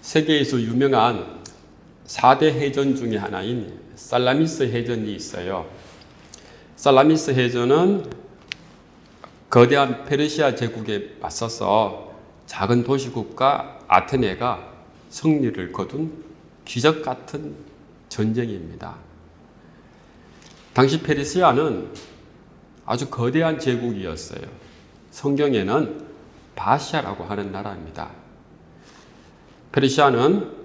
세계에서 유명한 4대 해전 중에 하나인 살라미스 해전이 있어요. 살라미스 해전은 거대한 페르시아 제국에 맞서서 작은 도시국가 아테네가 승리를 거둔 기적 같은 전쟁입니다. 당시 페르시아는 아주 거대한 제국이었어요. 성경에는 바시아라고 하는 나라입니다. 페르시아는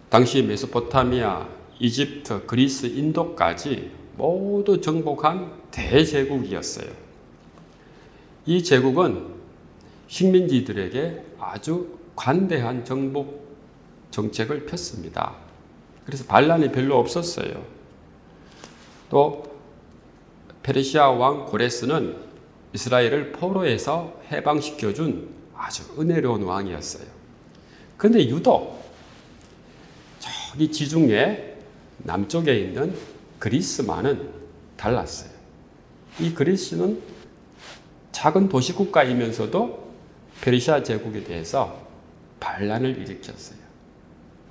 당시 메소포타미아, 이집트, 그리스, 인도까지 모두 정복한 대제국이었어요. 이 제국은 식민지들에게 아주 관대한 정복 정책을 폈습니다. 그래서 반란이 별로 없었어요. 또 페르시아 왕 고레스는 이스라엘을 포로에서 해방시켜준 아주 은혜로운 왕이었어요. 그런데 유독 저기 지중해 남쪽에 있는 그리스만은 달랐어요. 이 그리스는 작은 도시국가이면서도 페르시아 제국에 대해서 반란을 일으켰어요.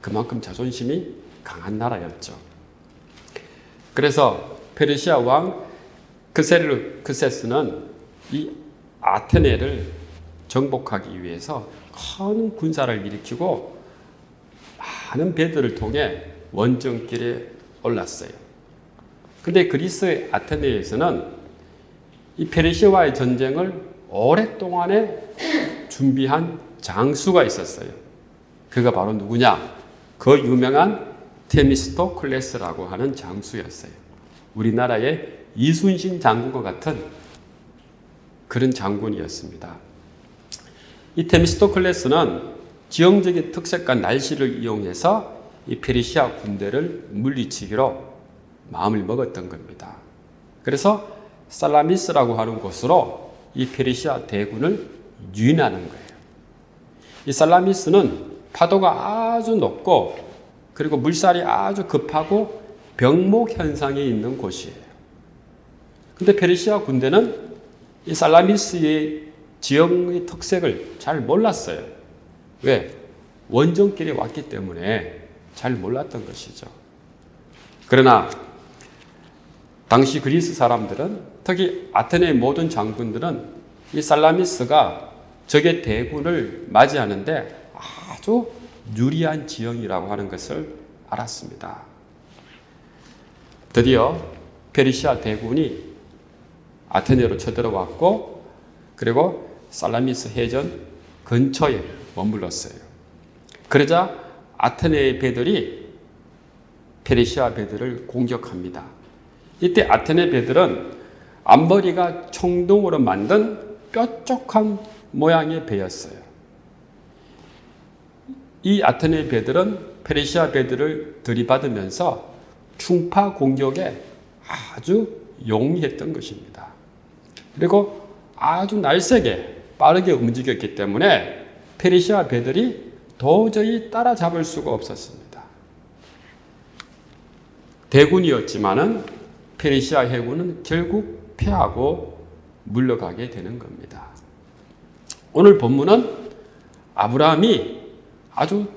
그만큼 자존심이 강한 나라였죠. 그래서 페르시아 왕 크세스는 이 아테네를 정복하기 위해서 큰 군사를 일으키고 많은 배들을 통해 원정길에 올랐어요. 근데 그리스 아테네에서는 이 페르시아와의 전쟁을 오랫동안에 준비한 장수가 있었어요. 그가 바로 누구냐? 그 유명한 테미스토클레스라고 하는 장수였어요. 우리나라의 이순신 장군과 같은 그런 장군이었습니다. 이 테미스토클레스는 지형적인 특색과 날씨를 이용해서 이 페르시아 군대를 물리치기로 마음을 먹었던 겁니다. 그래서 살라미스라고 하는 곳으로 이 페르시아 대군을 유인하는 거예요. 이 살라미스는 파도가 아주 높고 그리고 물살이 아주 급하고 병목 현상이 있는 곳이에요. 근데 페르시아 군대는 이 살라미스의 지형의 특색을 잘 몰랐어요. 왜? 원정길에 왔기 때문에 잘 몰랐던 것이죠. 그러나 당시 그리스 사람들은, 특히 아테네의 모든 장군들은 이 살라미스가 적의 대군을 맞이하는데 아주 유리한 지형이라고 하는 것을 알았습니다. 드디어 페르시아 대군이 아테네로 쳐들어왔고, 그리고 살라미스 해전 근처에 머물렀어요. 그러자 아테네의 배들이 페르시아 배들을 공격합니다. 이때 아테네 배들은 앞머리가 청동으로 만든 뾰족한 모양의 배였어요. 이 아테네 배들은 페르시아 배들을 들이받으면서 충파 공격에 아주 용이했던 것입니다. 그리고 아주 날쌔게 빠르게 움직였기 때문에 페르시아 배들이 도저히 따라잡을 수가 없었습니다. 대군이었지만은 페르시아 해군은 결국 패하고 물러가게 되는 겁니다. 오늘 본문은 아브라함이 아주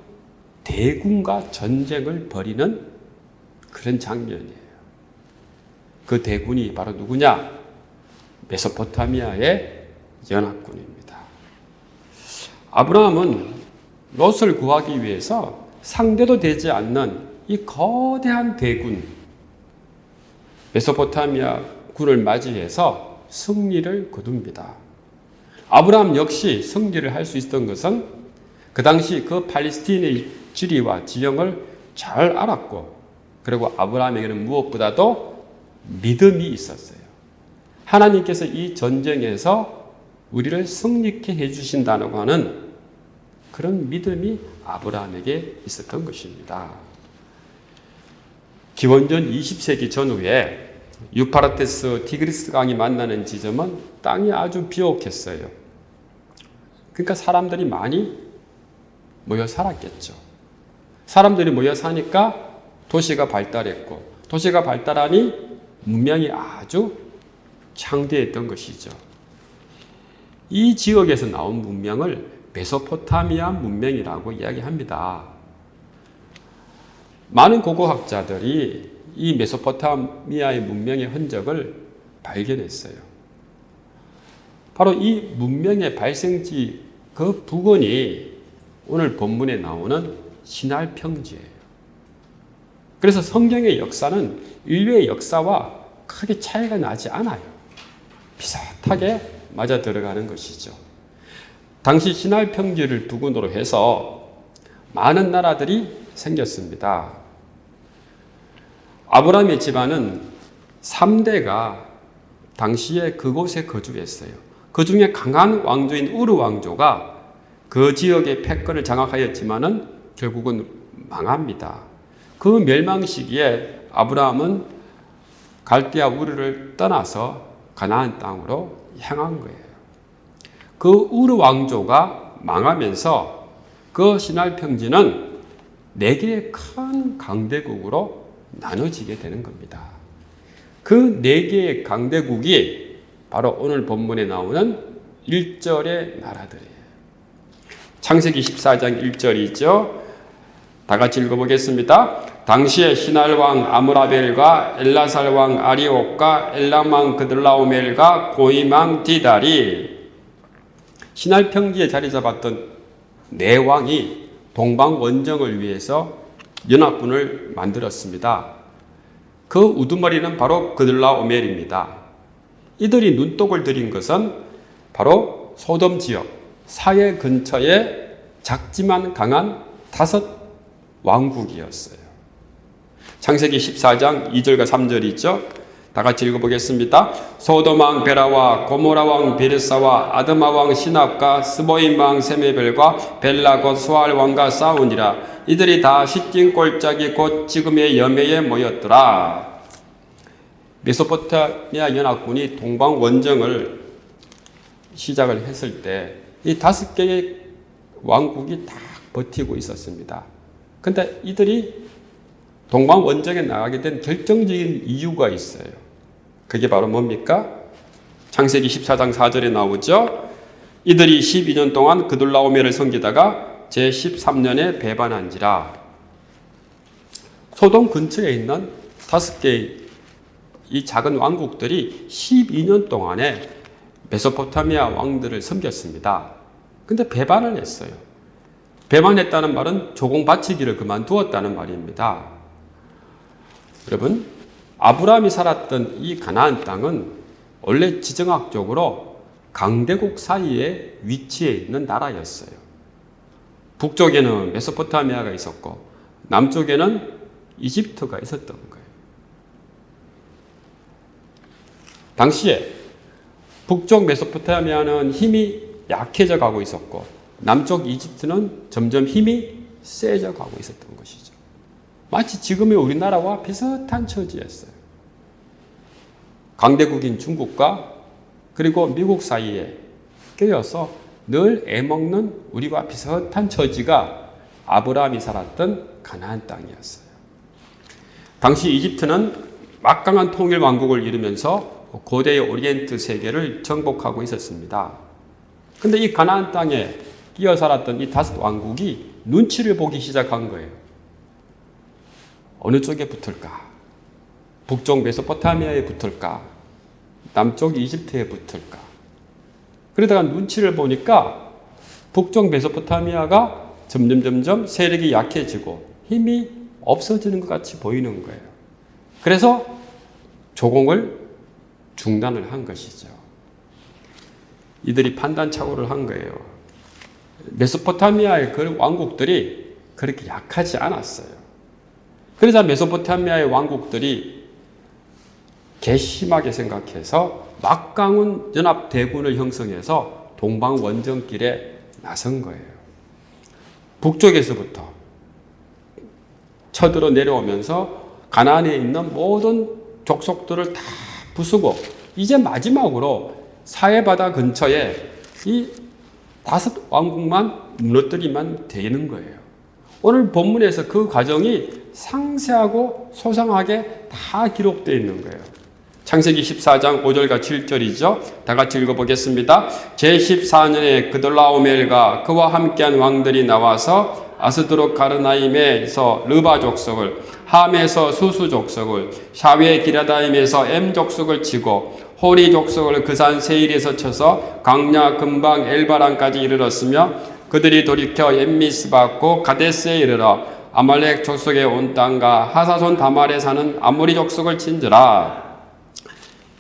대군과 전쟁을 벌이는 그런 장면이에요. 그 대군이 바로 누구냐? 메소포타미아의 연합군입니다. 아브라함은 롯을 구하기 위해서 상대도 되지 않는 이 거대한 대군, 메소포타미아 군을 맞이해서 승리를 거둡니다. 아브라함 역시 승리를 할 수 있었던 것은 그 당시 그 팔레스틴의 지리와 지형을 잘 알았고, 그리고 아브라함에게는 무엇보다도 믿음이 있었어요. 하나님께서 이 전쟁에서 우리를 승리케 해주신다고 하는 그런 믿음이 아브라함에게 있었던 것입니다. 기원전 20세기 전후에 유파라테스 티그리스 강이 만나는 지점은 땅이 아주 비옥했어요. 그러니까 사람들이 많이 모여 살았겠죠. 사람들이 모여 사니까 도시가 발달했고, 도시가 발달하니 문명이 아주 창대했던 것이죠. 이 지역에서 나온 문명을 메소포타미아 문명이라고 이야기합니다. 많은 고고학자들이 이 메소포타미아의 문명의 흔적을 발견했어요. 바로 이 문명의 발생지 그 부근이 오늘 본문에 나오는 시날 평지예요. 그래서 성경의 역사는 인류의 역사와 크게 차이가 나지 않아요. 비슷하게 맞아 들어가는 것이죠. 당시 시날 평지를 부근으로 해서 많은 나라들이 생겼습니다. 아브라함의 집안은 3대가 당시에 그곳에 거주했어요. 그 중에 강한 왕조인 우르 왕조가 그 지역의 패권을 장악하였지만은 결국은 망합니다. 그 멸망 시기에 아브라함은 갈대아 우르를 떠나서 가나안 땅으로 향한 거예요. 그 우르 왕조가 망하면서 그 시날 평지는 4개의 큰 강대국으로 나눠지게 되는 겁니다. 그 4개의 강대국이 바로 오늘 본문에 나오는 1절의 나라들이에요. 창세기 14장 1절이죠. 다 같이 읽어보겠습니다. 당시에 시날 왕 아므라벨과 엘라살 왕 아리옥과 엘람 왕 그들라오멜과 고임 왕 디달이 시날 평지에 자리 잡았던 4왕이 동방 원정을 위해서 연합군을 만들었습니다. 그 우두머리는 바로 그들라오멜입니다. 이들이 눈독을 들인 것은 바로 소돔 지역 사해 근처에 작지만 강한 5 왕국이었어요. 창세기 14장 2절과 3절이죠. 다 같이 읽어보겠습니다. 소돔 왕 베라와 고모라 왕 베르사와 아드마 왕 시납과 스보임 왕 세메벨과 벨라 곧 수알 왕과 싸우니라. 이들이 다 시딤 골짜기 곧 지금의 여매에 모였더라. 메소포타미아 연합군이 동방 원정을 시작을 했을 때 이 5개의 왕국이 다 버티고 있었습니다. 근데 이들이 동방 원정에 나가게 된 결정적인 이유가 있어요. 그게 바로 뭡니까? 창세기 14장 4절에 나오죠. 이들이 12년 동안 그들라오멜을 섬기다가 제13년에 배반한지라. 소돔 근처에 있는 5개의 이 작은 왕국들이 12년 동안에 메소포타미아 왕들을 섬겼습니다. 근데 배반을 했어요. 배반했다는 말은 조공 바치기를 그만두었다는 말입니다. 여러분, 아브라함이 살았던 이 가나안 땅은 원래 지정학적으로 강대국 사이에 위치해 있는 나라였어요. 북쪽에는 메소포타미아가 있었고 남쪽에는 이집트가 있었던 거예요. 당시에 북쪽 메소포타미아는 힘이 약해져 가고 있었고 남쪽 이집트는 점점 힘이 세져 가고 있었던 것이죠. 마치 지금의 우리나라와 비슷한 처지였어요. 강대국인 중국과 그리고 미국 사이에 껴여서 늘 애먹는 우리와 비슷한 처지가 아브라함이 살았던 가나안 땅이었어요. 당시 이집트는 막강한 통일 왕국을 이루면서 고대의 오리엔트 세계를 정복하고 있었습니다. 근데 이 가나안 땅에 끼어 살았던 이 5 왕국이 눈치를 보기 시작한 거예요. 어느 쪽에 붙을까? 북쪽 메소포타미아에 붙을까? 남쪽 이집트에 붙을까? 그러다가 눈치를 보니까 북쪽 메소포타미아가 점점 세력이 약해지고 힘이 없어지는 것 같이 보이는 거예요. 그래서 조공을 중단을 한 것이죠. 이들이 판단착오를 한 거예요. 메소포타미아의 그 왕국들이 그렇게 약하지 않았어요. 그래서 메소포타미아의 왕국들이 괘씸하게 생각해서 막강한 연합대군을 형성해서 동방 원정길에 나선 거예요. 북쪽에서부터 쳐들어 내려오면서 가나안에 있는 모든 족속들을 다 부수고 이제 마지막으로 사해바다 근처에 이 5 왕국만 무너뜨리면 되는 거예요. 오늘 본문에서 그 과정이 상세하고 소상하게 다 기록되어 있는 거예요. 창세기 14장 5절과 7절이죠. 다 같이 읽어보겠습니다. 제14년에 그들라오멜과 그와 함께한 왕들이 나와서 아스드로 가르나임에서 르바 족속을, 함에서 수수 족속을, 샤웨 기라다임에서 엠 족속을 치고 호리 족속을 그 산 세일에서 쳐서 강야 근방 엘바란까지 이르렀으며 그들이 돌이켜 엠미스바고 가데스에 이르러 아말렉 족속의 온 땅과 하사손 다말에 사는 아모리 족속을 친지라.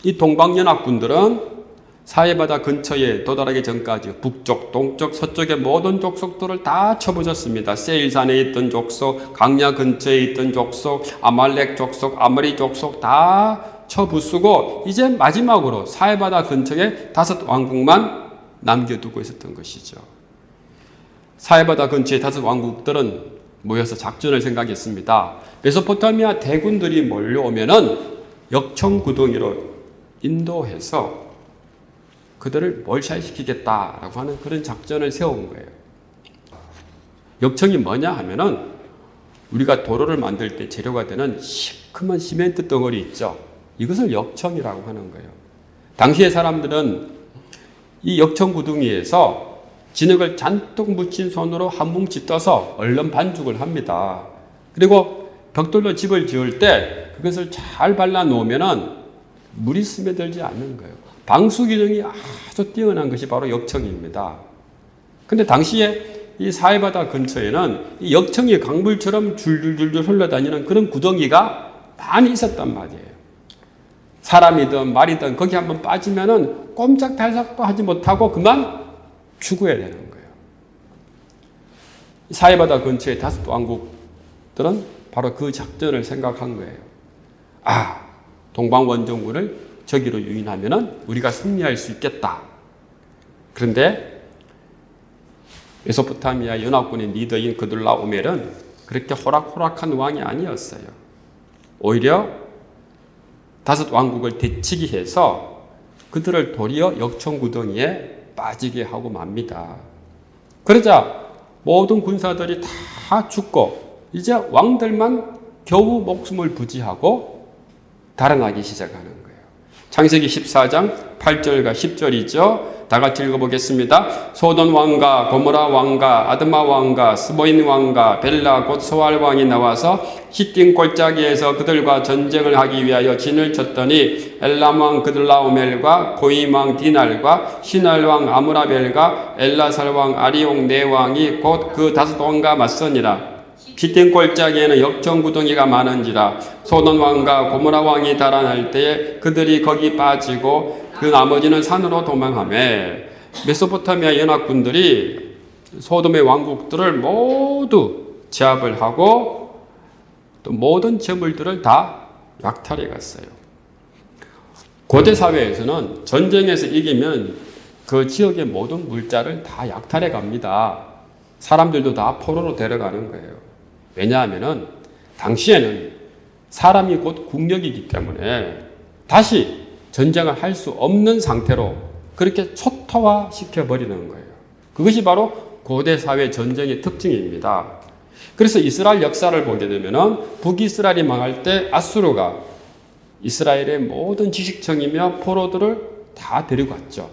이 동방연합군들은 사해바다 근처에 도달하기 전까지 북쪽, 동쪽, 서쪽의 모든 족속들을 다 쳐부셨습니다. 세일산에 있던 족속, 강야 근처에 있던 족속, 아말렉 족속, 아모리 족속 다 쳐부수고 이제 마지막으로 사해바다 근처에 5 왕국만 남겨두고 있었던 것이죠. 사해바다 근처의 5 왕국들은 모여서 작전을 생각했습니다. 메소포타미아 대군들이 몰려오면은 역청구덩이로 인도해서 그들을 몰살시키겠다라고 하는 그런 작전을 세운 거예요. 역청이 뭐냐 하면은 우리가 도로를 만들 때 재료가 되는 시커먼 시멘트 덩어리 있죠. 이것을 역청이라고 하는 거예요. 당시의 사람들은 이 역청구덩이에서 진흙을 잔뜩 묻힌 손으로 한 뭉치 떠서 얼른 반죽을 합니다. 그리고 벽돌로 집을 지을 때 그것을 잘 발라 놓으면은 물이 스며들지 않는 거예요. 방수 기능이 아주 뛰어난 것이 바로 역청입니다. 근데 당시에 이 사해바다 근처에는 이 역청이 강물처럼 줄줄줄줄 흘러다니는 그런 구덩이가 많이 있었단 말이에요. 사람이든 말이든 거기 한번 빠지면은 꼼짝달싹도 하지 못하고 그만 죽어야 되는 거예요. 사해바다 근처의 5 왕국들은 바로 그 작전을 생각한 거예요. 동방원정군을 저기로 유인하면은 우리가 승리할 수 있겠다. 그런데 메소포타미아 연합군의 리더인 그둘라오멜은 그렇게 호락호락한 왕이 아니었어요. 오히려 5 왕국을 대치기 해서 그들을 도리어 역청구덩이에 빠지게 하고 맙니다. 그러자 모든 군사들이 다 죽고 이제 왕들만 겨우 목숨을 부지하고 달아나기 시작하는 거예요. 창세기 14장 8절과 10절이죠. 다 같이 읽어보겠습니다. 소돈 왕과 고모라 왕과 아드마 왕과 스보인 왕과 벨라 곧 소알 왕이 나와서 히틴 골짜기에서 그들과 전쟁을 하기 위하여 진을 쳤더니 엘람 왕 그들라오멜과 고임 왕 디날과 시날 왕 아므라벨과 엘라살 왕 아리옥 네 왕이 곧 그 5 왕과 맞서니라. 히틴 골짜기에는 역청구덩이가 많은지라. 소돈 왕과 고모라 왕이 달아날 때에 그들이 거기 빠지고 그 나머지는 산으로 도망하매 메소포타미아 연합군들이 소돔의 왕국들을 모두 제압을 하고 또 모든 재물들을 다 약탈해 갔어요. 고대 사회에서는 전쟁에서 이기면 그 지역의 모든 물자를 다 약탈해 갑니다. 사람들도 다 포로로 데려가는 거예요. 왜냐하면은 당시에는 사람이 곧 국력이기 때문에 다시 전쟁을 할 수 없는 상태로 그렇게 초토화 시켜버리는 거예요. 그것이 바로 고대 사회 전쟁의 특징입니다. 그래서 이스라엘 역사를 보게 되면은 북이스라엘이 망할 때 아수르가 이스라엘의 모든 지식층이며 포로들을 다 데리고 갔죠.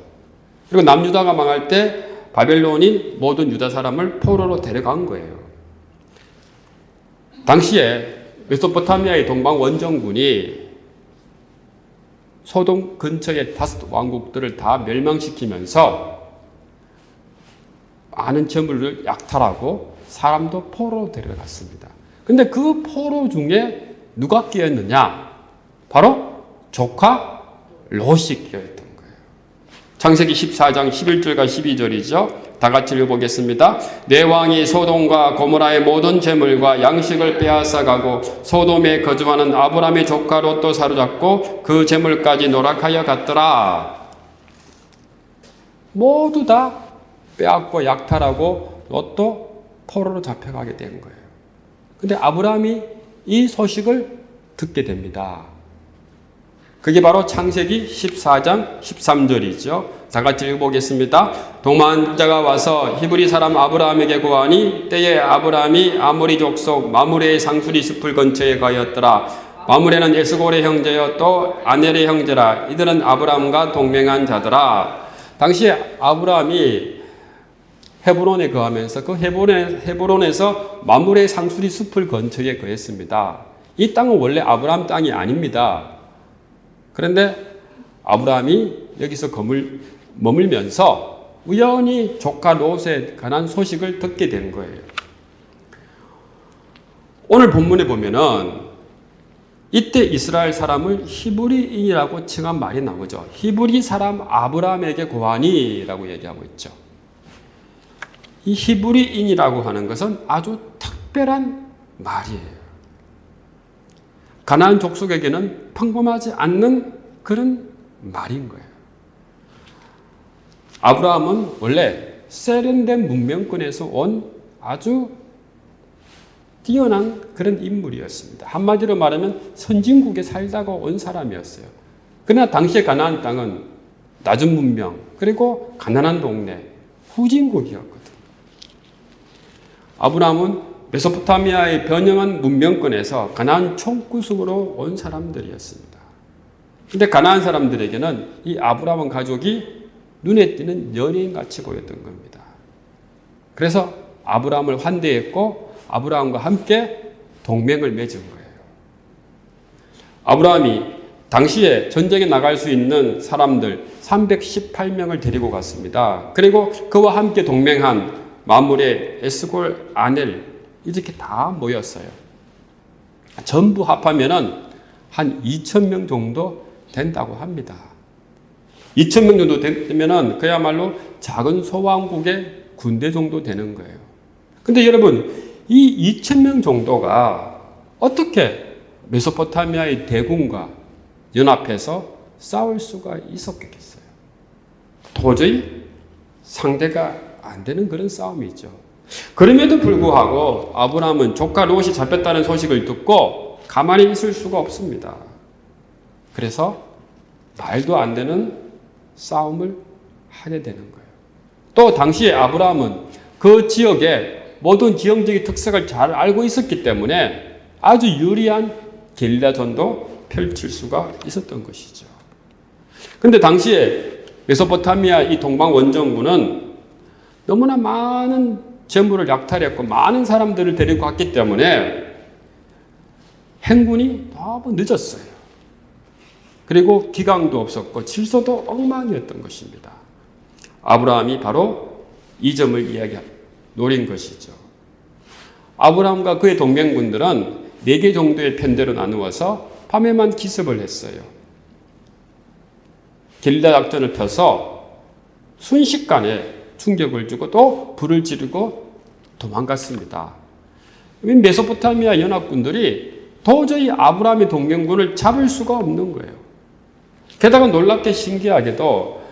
그리고 남유다가 망할 때 바벨론이 모든 유다 사람을 포로로 데려간 거예요. 당시에 메소포타미아의 동방 원정군이 소돔 근처의 5 왕국들을 다 멸망시키면서 많은 재물을 약탈하고 사람도 포로로 데려갔습니다. 근데 그 포로 중에 누가 끼었느냐? 바로 조카 롯이 끼었던 거예요. 창세기 14장 11절과 12절이죠. 다 같이 읽어보겠습니다. 네 왕이 소돔과 고모라의 모든 재물과 양식을 빼앗아가고 소돔에 거주하는 아브람의 조카 롯도 사로잡고 그 재물까지 노락하여 갔더라. 모두 다 빼앗고 약탈하고 롯도 포로로 잡혀가게 된 거예요. 근데 아브람이 이 소식을 듣게 됩니다. 그게 바로 창세기 14장 13절이죠. 다 같이 읽어보겠습니다. 동반자가 와서 히브리 사람 아브라함에게 고하니 때에 아브라함이 아모리 족속 마므레의 상수리 숲을 근처에 가였더라. 마므레는 에스골의 형제여 또 아넬의 형제라. 이들은 아브라함과 동맹한 자더라. 당시에 아브라함이 헤브론에 거하면서 그 헤브론에서 마므레 상수리 숲을 근처에 거했습니다. 이 땅은 원래 아브라함 땅이 아닙니다. 그런데 아브라함이 여기서 머물면서 우연히 조카 롯에 관한 소식을 듣게 된 거예요. 오늘 본문에 보면은 이때 이스라엘 사람을 히브리인이라고 칭한 말이 나오죠. 히브리 사람 아브라함에게 고하니라고 얘기하고 있죠. 이 히브리인이라고 하는 것은 아주 특별한 말이에요. 가나안 족속에게는 평범하지 않는 그런 말인 거예요. 아브라함은 원래 세련된 문명권에서 온 아주 뛰어난 그런 인물이었습니다. 한마디로 말하면 선진국에 살다가 온 사람이었어요. 그러나 당시의 가나안 땅은 낮은 문명 그리고 가난한 동네 후진국이었거든요. 아브라함은 메소포타미아의 변형한 문명권에서 가나안 총구석으로 온 사람들이었습니다. 그런데 가나안 사람들에게는 이 아브라함 가족이 눈에 띄는 연예인같이 보였던 겁니다. 그래서 아브라함을 환대했고 아브라함과 함께 동맹을 맺은 거예요. 아브라함이 당시에 전쟁에 나갈 수 있는 사람들 318명을 데리고 갔습니다. 그리고 그와 함께 동맹한 마므레, 에스골, 아넬 이렇게 다 모였어요. 전부 합하면은 한 2,000명 정도 된다고 합니다. 2,000명 정도 되면은 그야말로 작은 소왕국의 군대 정도 되는 거예요. 근데 여러분, 이 2,000명 정도가 어떻게 메소포타미아의 대군과 연합해서 싸울 수가 있었겠어요? 도저히 상대가 안 되는 그런 싸움이죠. 그럼에도 불구하고 아브라함은 조카 롯이 잡혔다는 소식을 듣고 가만히 있을 수가 없습니다. 그래서 말도 안 되는 싸움을 하게 되는 거예요. 또 당시에 아브라함은 그 지역의 모든 지형적인 특색을 잘 알고 있었기 때문에 아주 유리한 게릴라전도 펼칠 수가 있었던 것이죠. 그런데 당시에 메소포타미아 이 동방 원정군은 너무나 많은 재물을 약탈했고 많은 사람들을 데리고 갔기 때문에 행군이 너무 늦었어요. 그리고 기강도 없었고 질서도 엉망이었던 것입니다. 아브라함이 바로 이 점을 노린 것이죠. 아브라함과 그의 동맹군들은 4개 정도의 편대로 나누어서 밤에만 기습을 했어요. 게릴라 작전을 펴서 순식간에 충격을 주고 또 불을 지르고 도망갔습니다. 메소포타미아 연합군들이 도저히 아브라함의 동맹군을 잡을 수가 없는 거예요. 게다가 놀랍게 신기하게도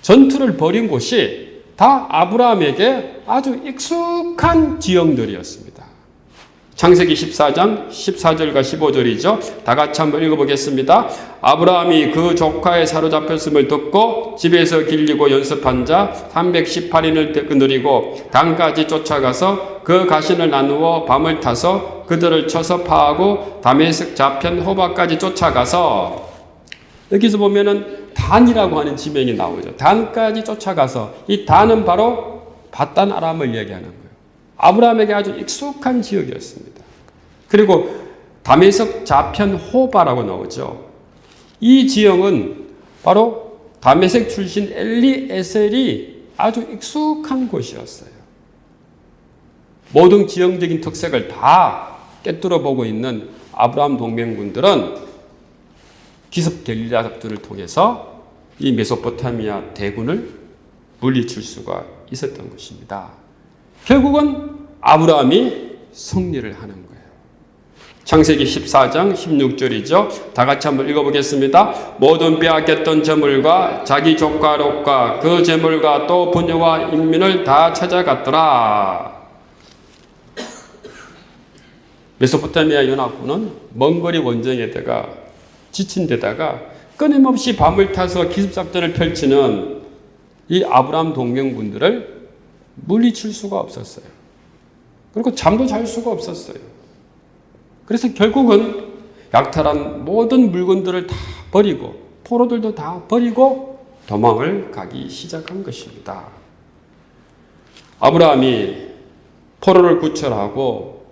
전투를 벌인 곳이 다 아브라함에게 아주 익숙한 지형들이었습니다. 창세기 14장 14절과 15절이죠. 다 같이 한번 읽어보겠습니다. 아브라함이 그 조카의 사로잡혔음을 듣고 집에서 길리고 연습한 자 318인을 거느리고 단까지 쫓아가서 그 가신을 나누어 밤을 타서 그들을 쳐서 파하고 다메섹 좌편 호바까지 쫓아가서, 여기서 보면은 단이라고 하는 지명이 나오죠. 단까지 쫓아가서, 이 단은 바로 바단 아람을 얘기하는 거예요. 아브라함에게 아주 익숙한 지역이었습니다. 그리고 다메섹 좌편 호바라고 나오죠. 이 지형은 바로 다메섹 출신 엘리에셀이 아주 익숙한 곳이었어요. 모든 지형적인 특색을 다 꿰뚫어 보고 있는 아브라함 동맹군들은 기습 게릴라 작전을 통해서 이 메소포타미아 대군을 물리칠 수가 있었던 것입니다. 결국은 아브라함이 승리를 하는 거예요. 창세기 14장 16절이죠. 다 같이 한번 읽어보겠습니다. 모든 빼앗겼던 재물과 자기 조카 롯과 그 재물과 또 부녀와 인민을 다 찾아갔더라. 메소포타미아 연합군은 먼 거리 원정에다가 지친 데다가 끊임없이 밤을 타서 기습작전을 펼치는 이 아브라함 동맹군들을 물리칠 수가 없었어요. 그리고 잠도 잘 수가 없었어요. 그래서 결국은 약탈한 모든 물건들을 다 버리고 포로들도 다 버리고 도망을 가기 시작한 것입니다. 아브라함이 포로를 구출하고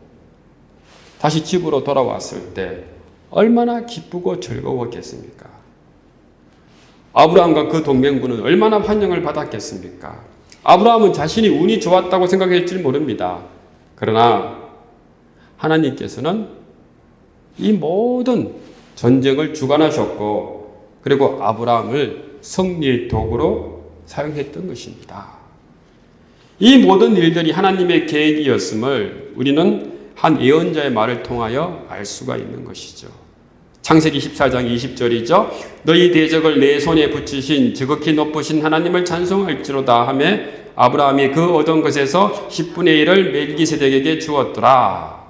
다시 집으로 돌아왔을 때 얼마나 기쁘고 즐거웠겠습니까? 아브라함과 그 동맹군은 얼마나 환영을 받았겠습니까? 아브라함은 자신이 운이 좋았다고 생각할지 모릅니다. 그러나 하나님께서는 이 모든 전쟁을 주관하셨고 그리고 아브라함을 승리의 도구로 사용했던 것입니다. 이 모든 일들이 하나님의 계획이었음을 우리는 한 예언자의 말을 통하여 알 수가 있는 것이죠. 창세기 14장 20절이죠. 너희 대적을 내 손에 붙이신 지극히 높으신 하나님을 찬송할지로다 하며 아브라함이 그 얻은 것에서 10분의 1을 멜기세덱에게 주었더라.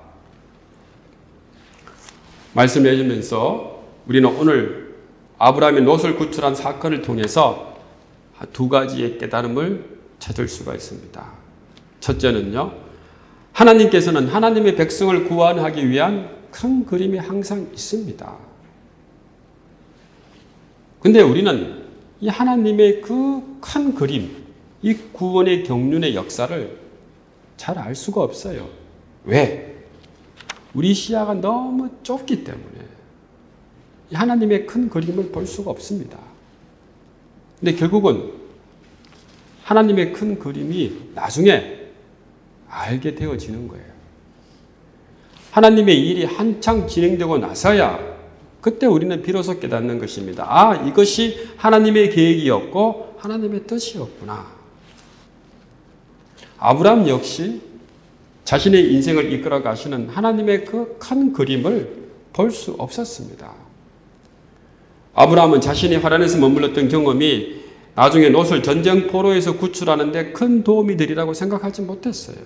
말씀을 해주면서 우리는 오늘 아브라함이 롯을 구출한 사건을 통해서 두 가지의 깨달음을 찾을 수가 있습니다. 첫째는요, 하나님께서는 하나님의 백성을 구원하기 위한 큰 그림이 항상 있습니다. 근데 우리는 이 하나님의 그 큰 그림, 이 구원의 경륜의 역사를 잘 알 수가 없어요. 왜? 우리 시야가 너무 좁기 때문에 하나님의 큰 그림을 볼 수가 없습니다. 근데 결국은 하나님의 큰 그림이 나중에 알게 되어지는 거예요. 하나님의 일이 한창 진행되고 나서야 그때 우리는 비로소 깨닫는 것입니다. 아, 이것이 하나님의 계획이었고 하나님의 뜻이었구나. 아브라함 역시 자신의 인생을 이끌어 가시는 하나님의 그 큰 그림을 볼 수 없었습니다. 아브라함은 자신이 화란에서 머물렀던 경험이 나중에 롯을 전쟁 포로에서 구출하는 데 큰 도움이 되리라고 생각하지 못했어요.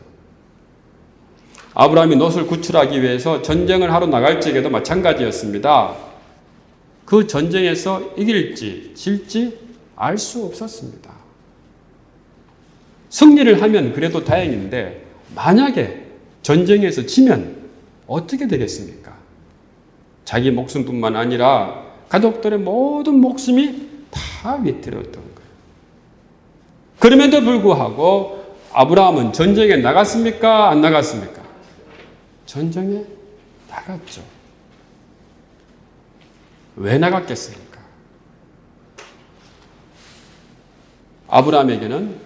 아브라함이 롯을 구출하기 위해서 전쟁을 하러 나갈 적에도 마찬가지였습니다. 그 전쟁에서 이길지 질지 알 수 없었습니다. 승리를 하면 그래도 다행인데 만약에 전쟁에서 지면 어떻게 되겠습니까? 자기 목숨뿐만 아니라 가족들의 모든 목숨이 다 위태로웠던 거예요. 그럼에도 불구하고 아브라함은 전쟁에 나갔습니까? 안 나갔습니까? 전쟁에 나갔죠. 왜 나갔겠습니까? 아브라함에게는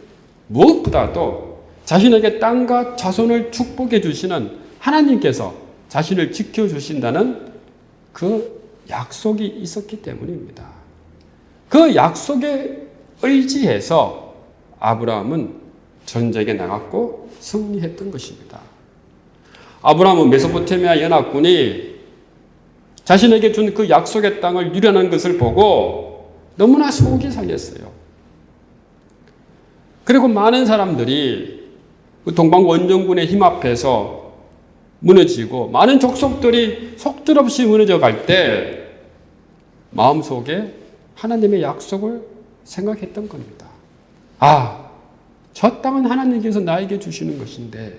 무엇보다도 자신에게 땅과 자손을 축복해 주시는 하나님께서 자신을 지켜주신다는 그 약속이 있었기 때문입니다. 그 약속에 의지해서 아브라함은 전쟁에 나갔고 승리했던 것입니다. 아브라함은 메소포타미아 연합군이 자신에게 준 그 약속의 땅을 누려는 것을 보고 너무나 속이 상했어요. 그리고 많은 사람들이 그 동방 원정군의 힘 앞에서 무너지고 많은 족속들이 속절없이 무너져 갈 때 마음속에 하나님의 약속을 생각했던 겁니다. 아, 저 땅은 하나님께서 나에게 주시는 것인데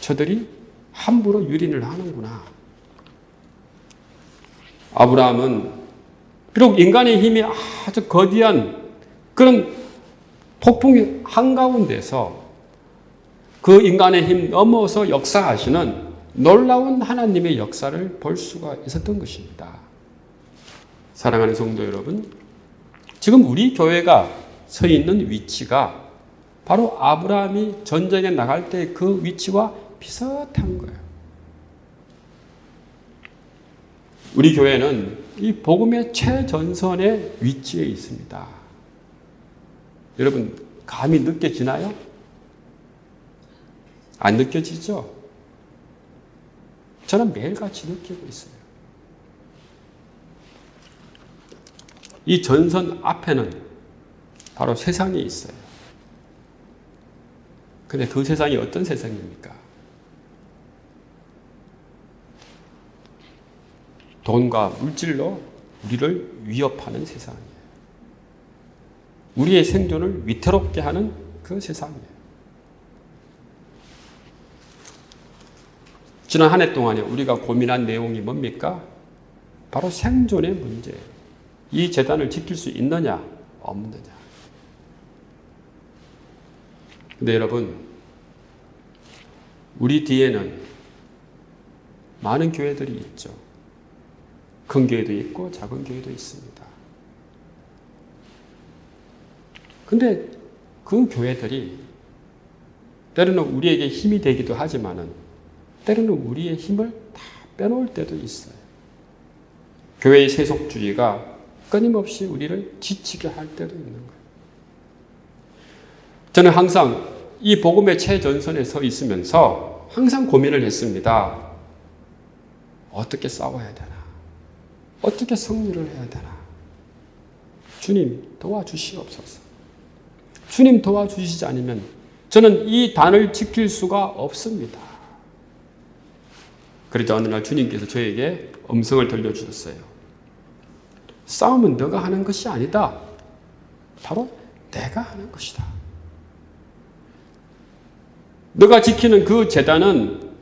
저들이 함부로 유린을 하는구나. 아브라함은 비록 인간의 힘이 아주 거대한 그런 폭풍 한가운데서 그 인간의 힘 넘어서 역사하시는 놀라운 하나님의 역사를 볼 수가 있었던 것입니다. 사랑하는 성도 여러분, 지금 우리 교회가 서 있는 위치가 바로 아브라함이 전쟁에 나갈 때 그 위치와 비슷한 거예요. 우리 교회는 이 복음의 최전선의 위치에 있습니다. 여러분, 감이 느껴지나요? 안 느껴지죠? 저는 매일같이 느끼고 있어요. 이 전선 앞에는 바로 세상이 있어요. 근데 그 세상이 어떤 세상입니까? 돈과 물질로 우리를 위협하는 세상이에요. 우리의 생존을 위태롭게 하는 그 세상이에요. 지난 한 해 동안에 우리가 고민한 내용이 뭡니까? 바로 생존의 문제예요. 이 재단을 지킬 수 있느냐, 없느냐. 근데 여러분, 우리 뒤에는 많은 교회들이 있죠. 큰 교회도 있고 작은 교회도 있습니다. 근데 그 교회들이 때로는 우리에게 힘이 되기도 하지만은 때로는 우리의 힘을 다 빼놓을 때도 있어요. 교회의 세속주의가 끊임없이 우리를 지치게 할 때도 있는 거예요. 저는 항상 이 복음의 최전선에 서 있으면서 항상 고민을 했습니다. 어떻게 싸워야 되나? 어떻게 승리를 해야 되나? 주님 도와주시옵소서. 주님 도와주시지 않으면 저는 이 단을 지킬 수가 없습니다. 그러자 어느 날 주님께서 저에게 음성을 들려주셨어요. 싸움은 너가 하는 것이 아니다. 바로 내가 하는 것이다. 너가 지키는 그 제단은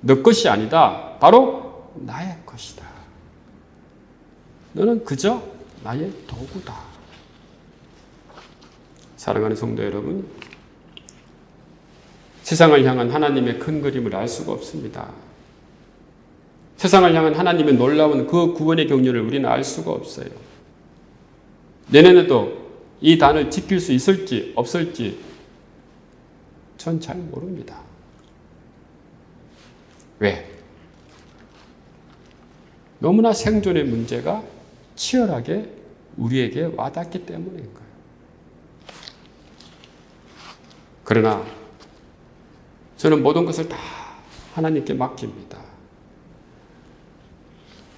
너 것이 아니다. 바로 나의 것이다. 너는 그저 나의 도구다. 사랑하는 성도 여러분, 세상을 향한 하나님의 큰 그림을 알 수가 없습니다. 세상을 향한 하나님의 놀라운 그 구원의 경륜을 우리는 알 수가 없어요. 내년에도 이 단을 지킬 수 있을지 없을지 전 잘 모릅니다. 왜? 너무나 생존의 문제가 치열하게 우리에게 와닿기 때문인 거예요. 그러나 저는 모든 것을 다 하나님께 맡깁니다.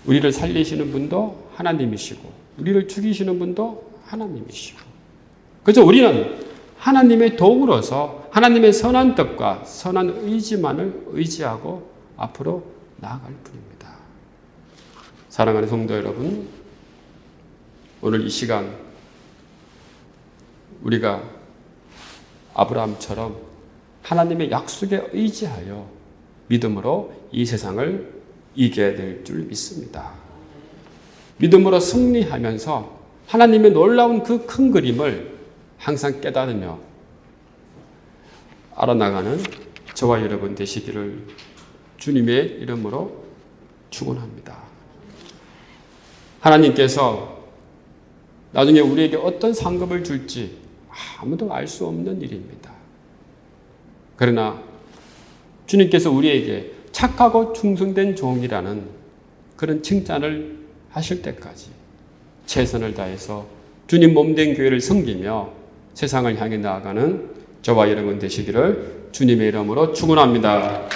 우리를 살리시는 분도 하나님이시고 우리를 죽이시는 분도 하나님이시고 그래서 우리는 하나님의 도구로서 하나님의 선한 뜻과 선한 의지만을 의지하고 앞으로 나아갈 뿐입니다. 사랑하는 성도 여러분, 오늘 이 시간 우리가 아브라함처럼 하나님의 약속에 의지하여 믿음으로 이 세상을 이겨야 될 줄 믿습니다. 믿음으로 승리하면서 하나님의 놀라운 그 큰 그림을 항상 깨달으며 알아나가는 저와 여러분 되시기를 주님의 이름으로 축원합니다. 하나님께서 나중에 우리에게 어떤 상급을 줄지 아무도 알 수 없는 일입니다. 그러나 주님께서 우리에게 착하고 충성된 종이라는 그런 칭찬을 하실 때까지 최선을 다해서 주님 몸된 교회를 섬기며 세상을 향해 나아가는 저와 여러분 되시기를 주님의 이름으로 축원합니다.